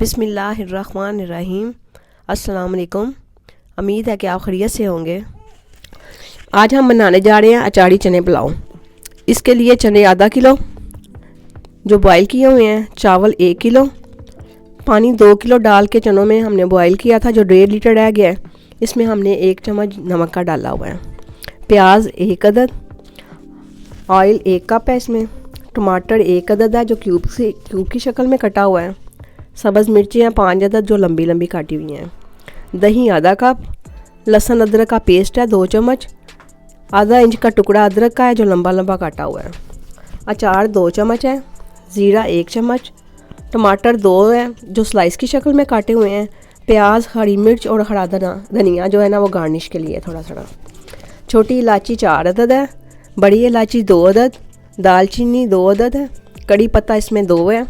बिस्मिल्लाहिर्रहमानिर्रहीम। अस्सलाम वालेकुम। उम्मीद है कि आप खैरियत से होंगे। आज हम बनाने जा रहे हैं अचारी चने पुलाव। इसके लिए चने आधा किलो जो बॉईल किए हुए हैं, चावल 1 किलो, पानी 2 किलो डाल के चनों में हमने बॉईल किया था जो 1.5 लीटर रह गया है। इसमें हमने 1 चम्मच नमक का डाला हुआ है। प्याज 1 अदद, ऑयल 1 कप है। इसमें टमाटर 1 अदद है जो क्यूब की शक्ल में कटा हुआ है। सब्ज़ मिर्चियाँ 5 अदद जो लंबी लंबी काटी हुई हैं। दही आधा कप, लहसुन अदरक का पेस्ट है 2 चम्मच, आधा इंच का टुकड़ा अदरक का है जो लंबा लंबा काटा हुआ है। अचार 2 चम्मच है, ज़ीरा 1 चम्मच, टमाटर 2 है जो स्लाइस की शक्ल में काटे हुए हैं। प्याज, हरी मिर्च और हरा धनिया जो है ना वो गार्निश के लिए थोड़ा थोड़ा। छोटी इलायची 4 अदद है, बड़ी इलायची 2 अदद, दालचीनी 2 अदद है, कड़ी पत्ता इसमें 2 है,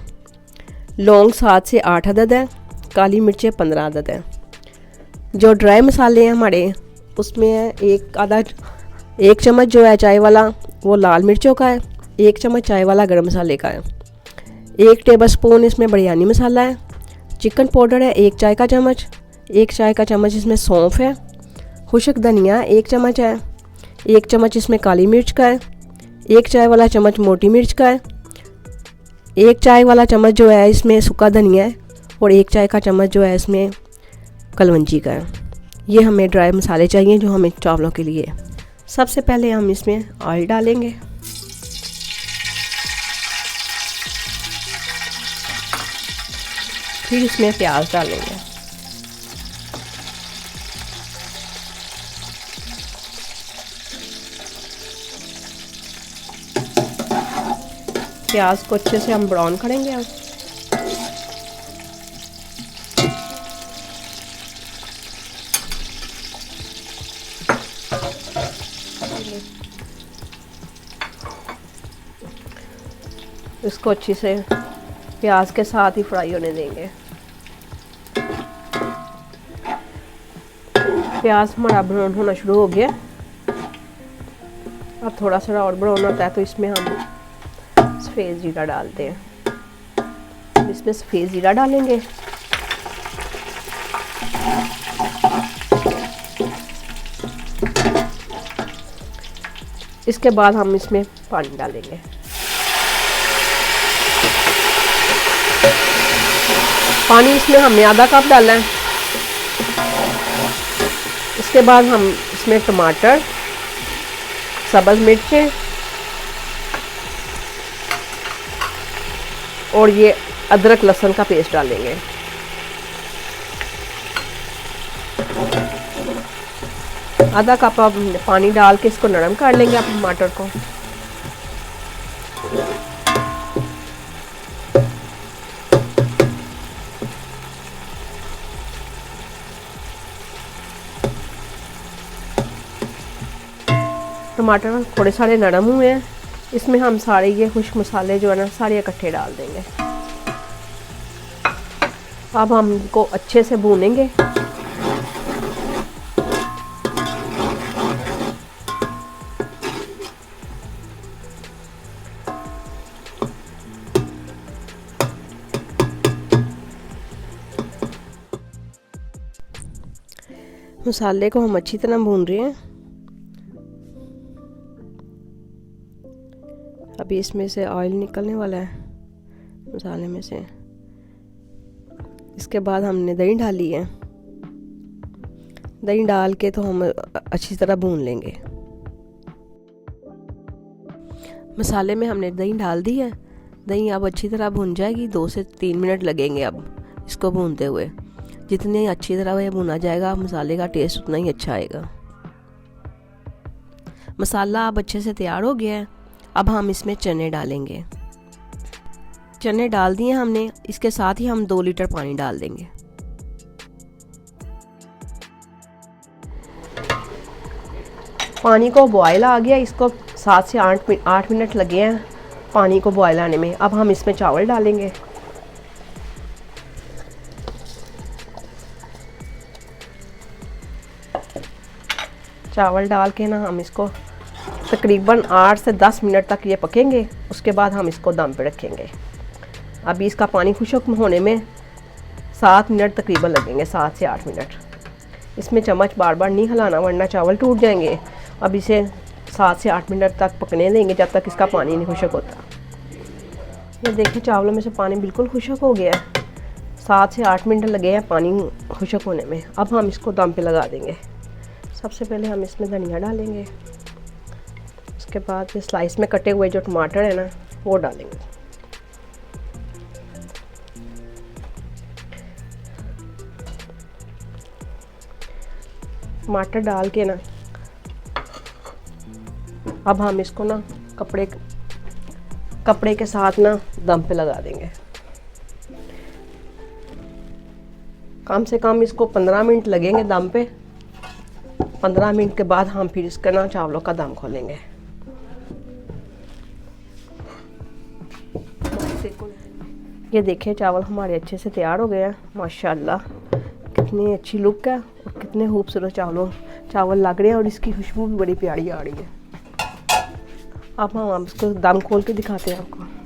लौंग 7 से 8 अदद है, काली मिर्चें 15 अदद है। जो ड्राई मसाले हैं हमारे उसमें है 1 चम्मच जो है चाय वाला वो लाल मिर्चों का है, 1 चम्मच चाय वाला गरम मसाले का है, 1 टेबलस्पून इसमें बिरयानी मसाला है, चिकन पाउडर है 1 चाय का चम्मच, 1 चाय का चम्मच इसमें सौंफ है, खुश्क धनिया 1 चम्मच है, 1 चम्मच इसमें काली मिर्च का है, 1 चाय वाला चम्मच मोटी मिर्च का है, 1 चाय वाला चम्मच जो है इसमें सूखा धनिया है और 1 चाय का चम्मच जो है इसमें कलवंजी का है। ये हमें ड्राई मसाले चाहिए जो हमें चावलों के लिए। सबसे पहले हम इसमें ऑयल डालेंगे, फिर इसमें प्याज डालेंगे, प्याज को अच्छे से हम ब्राउन करेंगे। अब इसको अच्छी से प्याज के साथ ही फ्राई होने देंगे। प्याज हमारा ब्राउन होना शुरू हो गया। अब थोड़ा सा और ब्राउन होता है तो इसमें हम सफ़ेद जीरा डालते हैं। इसमें सफ़ेद जीरा डालेंगे, इसके बाद हम इसमें पानी डालेंगे। पानी इसमें हमने आधा कप डाला है। इसके बाद हम इसमें टमाटर, सब्ज़ मिर्चें और ये अदरक लहसुन का पेस्ट डालेंगे। आधा कप आप पानी डाल के इसको नरम कर लेंगे आप टमाटर को। टमाटर थोड़े सारे नरम हुए हैं, इसमें हम सारे ये खुश्क मसाले जो है ना सारे इकट्ठे डाल देंगे। अब हम इनको अच्छे से भूनेंगे। मसाले को हम अच्छी तरह भून रहे हैं। अभी इसमें से ऑयल निकलने वाला है मसाले में से। इसके बाद हमने दही डाली है, दही डाल के तो हम अच्छी तरह भून लेंगे। मसाले में हमने दही डाल दी है, दही अब अच्छी तरह भून जाएगी। 2 से 3 मिनट लगेंगे अब इसको भूनते हुए। जितनी अच्छी तरह ये भुना जाएगा मसाले का टेस्ट उतना ही अच्छा आएगा। मसाला अब अच्छे से तैयार हो गया है। अब हम इसमें चने डालेंगे। चने डाल दिए हमने, इसके साथ ही हम 2 लीटर पानी डाल देंगे। पानी को बॉयल आ गया, इसको 7 से 8 मिनट लगे हैं पानी को बॉयल आने में। अब हम इसमें चावल डालेंगे। चावल डाल के ना हम इसको तकरीबन 8 से 10 मिनट तक ये पकेंगे। उसके बाद हम इसको दम पे रखेंगे। अभी इसका पानी खुश्क होने में 7 मिनट तकरीबन लगेंगे, 7 से 8 मिनट। इसमें चम्मच बार बार नहीं हिलाना वरना चावल टूट जाएंगे। अब इसे 7 से 8 मिनट तक पकने देंगे जब तक इसका पानी नहीं खुश्क होता। ये देखिए चावलों में से पानी बिल्कुल खुश्क हो गया है। 7 से 8 मिनट लगे हैं पानी खुश्क होने में। अब हम इसको दम पे लगा देंगे। सबसे पहले हम इसमें धनिया डालेंगे, उसके बाद ये स्लाइस में कटे हुए जो टमाटर है ना वो डालेंगे। टमाटर डाल के ना अब हम इसको ना कपड़े के साथ ना दम पे लगा देंगे। कम से कम इसको 15 मिनट लगेंगे दम पे। 15 मिनट के बाद हम फिर इसका ना चावलों का दम खोलेंगे। ये देखिए चावल हमारे अच्छे से तैयार हो गए हैं माशाल्लाह। कितनी अच्छी लुक है और कितने खूबसूरत चावल लग रहे हैं और इसकी खुशबू भी बड़ी प्यारी आ रही है। अब हम इसको दम खोल के दिखाते हैं आपको।